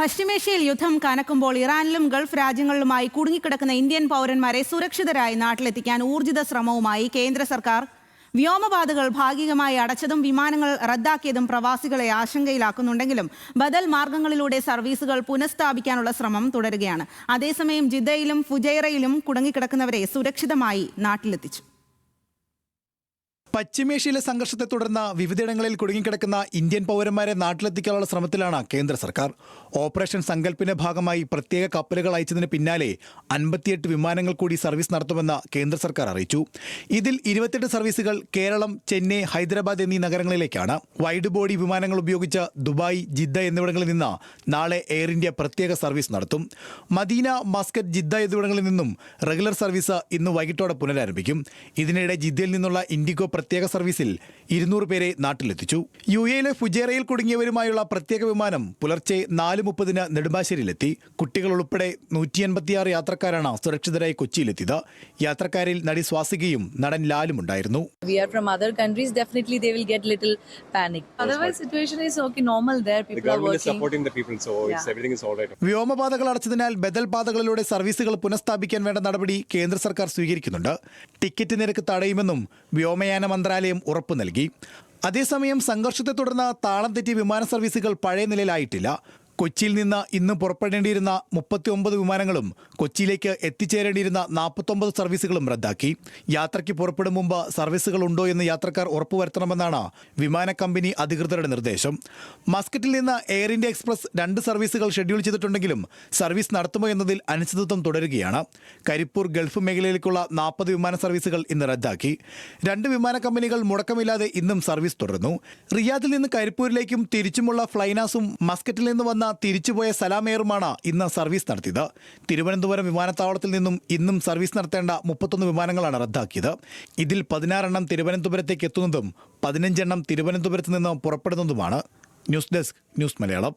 പശ്ചിമേഷ്യയിൽ യുദ്ധം കനക്കുമ്പോൾ ഇറാനിലും ഗൾഫ് രാജ്യങ്ങളിലുമായി കുടുങ്ങിക്കിടക്കുന്ന ഇന്ത്യൻ പൗരന്മാരെ സുരക്ഷിതരായി നാട്ടിലെത്തിക്കാൻ ഊർജിത ശ്രമവുമായി കേന്ദ്ര സർക്കാർ. വ്യോമപാതകൾ ഭാഗികമായി അടച്ചതും വിമാനങ്ങൾ റദ്ദാക്കിയതും പ്രവാസികളെ ആശങ്കയിലാക്കുന്നുണ്ടെങ്കിലും ബദൽ മാർഗങ്ങളിലൂടെ സർവീസുകൾ പുനഃസ്ഥാപിക്കാനുള്ള ശ്രമം തുടരുകയാണ്. അതേസമയം ജിദ്ദയിലും ഫുജൈറയിലും കുടുങ്ങിക്കിടക്കുന്നവരെ സുരക്ഷിതമായി നാട്ടിലെത്തിച്ചു. പശ്ചിമേഷ്യയിലെ സംഘർഷത്തെ തുടർന്ന് വിവിധയിടങ്ങളിൽ കുടുങ്ങിക്കിടക്കുന്ന ഇന്ത്യൻ പൗരന്മാരെ നാട്ടിലെത്തിക്കാനുള്ള ശ്രമത്തിലാണ് കേന്ദ്ര സർക്കാർ. ഓപ്പറേഷൻ സങ്കൽപ്പിന്റെ ഭാഗമായി പ്രത്യേക കപ്പലുകൾ അയച്ചതിന് പിന്നാലെ 58 വിമാനങ്ങൾ കൂടി സർവീസ് നടത്തുമെന്ന് കേന്ദ്ര സർക്കാർ അറിയിച്ചു. ഇതിൽ 28 സർവീസുകൾ കേരളം, ചെന്നൈ, ഹൈദരാബാദ് എന്നീ നഗരങ്ങളിലേക്കാണ്. വൈഡ് ബോഡി വിമാനങ്ങൾ ഉപയോഗിച്ച് ദുബായ്, ജിദ്ദ എന്നിവിടങ്ങളിൽ നിന്ന് നാളെ എയർ ഇന്ത്യ പ്രത്യേക സർവീസ് നടത്തും. മദീന, മസ്കറ്റ്, ജിദ്ദ എന്നിവിടങ്ങളിൽ നിന്നും റെഗുലർ സർവീസ് ഇന്ന് വൈകിട്ടോടെ പുനരാരംഭിക്കും. ഇതിനിടെ ജിദ്ദയിൽ നിന്നുള്ള ഇൻഡിഗോ പ്രത്യേക സർവീസിൽ 200 പേരെ നാട്ടിലെത്തിച്ചു. UAE ഫുജൈറയിൽ കുടുങ്ങിയവരുമായുള്ള പ്രത്യേക വിമാനം പുലർച്ചെ 4:30 നെടുമ്പാശ്ശേരിയിലെത്തി. കുട്ടികൾ ഉൾപ്പെടെ 186 യാത്രക്കാരാണ് സുരക്ഷിതരായി കൊച്ചിയിലെത്തിയത്. യാത്രക്കാരിൽ നടി സ്വാസികയും നടൻ ലാലും ഉണ്ടായിരുന്നു. We are from other countries, definitely they will get little panic. Otherwise situation is okay, normal there, people are working. The government is supporting the people, so everything is all right. വ്യോമപാതകൾ അടച്ചതിനാൽ ബദൽ പാതകളിലൂടെ സർവീസുകൾ പുനഃസ്ഥാപിക്കാൻ വേണ്ട നടപടി കേന്ദ്ര സർക്കാർ സ്വീകരിക്കുന്നുണ്ട്. Ticket നിരക്ക് തടയുമെന്നും വ്യോമയാന മന്ത്രാലയം ഉറപ്പു നൽകി. അതേസമയം സംഘർഷത്തെ തുടർന്ന് താളം തെറ്റിയ വിമാന സർവീസുകൾ പഴയ നിലയിലായിട്ടില്ല. കൊച്ചിയിൽ നിന്ന് ഇന്ന് പുറപ്പെടേണ്ടിയിരുന്ന 39 വിമാനങ്ങളും കൊച്ചിയിലേക്ക് എത്തിച്ചേരേണ്ടിയിരുന്ന 49 സർവീസുകളും റദ്ദാക്കി. യാത്രയ്ക്ക് പുറപ്പെടും മുമ്പ് സർവീസുകൾ ഉണ്ടോ എന്ന് യാത്രക്കാർ ഉറപ്പുവരുത്തണമെന്നാണ് വിമാന കമ്പനി അധികൃതരുടെ നിർദ്ദേശം. മസ്കറ്റിൽ നിന്ന് എയർ ഇന്ത്യ എക്സ്പ്രസ് 2 സർവീസുകൾ ഷെഡ്യൂൾ ചെയ്തിട്ടുണ്ടെങ്കിലും സർവീസ് നടത്തുമോ എന്നതിൽ അനിശ്ചിതത്വം തുടരുകയാണ്. കരിപ്പൂർ ഗൾഫ് മേഖലയിലേക്കുള്ള 40 വിമാന സർവീസുകൾ ഇന്ന് റദ്ദാക്കി. 2 വിമാന കമ്പനികൾ മുടക്കമില്ലാതെ ഇന്നും സർവീസ് തുടരുന്നു. റിയാദിൽ നിന്ന് കരിപ്പൂരിലേക്കും തിരിച്ചുമുള്ള ഫ്ലൈനാസും മസ്കറ്റിൽ നിന്ന് വന്ന തിരിച്ചുപോയ സലാം എയറുമാണ് ഇന്ന് സർവീസ് നടത്തിയത്. തിരുവനന്തപുരം വിമാനത്താവളത്തിൽ നിന്നും ഇന്നും സർവീസ് നടത്തേണ്ട 31 വിമാനങ്ങളാണ് റദ്ദാക്കിയത്. ഇതിൽ 16 എണ്ണം തിരുവനന്തപുരത്തേക്ക് എത്തുന്നതും 15 എണ്ണം തിരുവനന്തപുരത്ത് നിന്ന് പുറപ്പെടുന്നതുമാണ്. News desk, news Malayalam.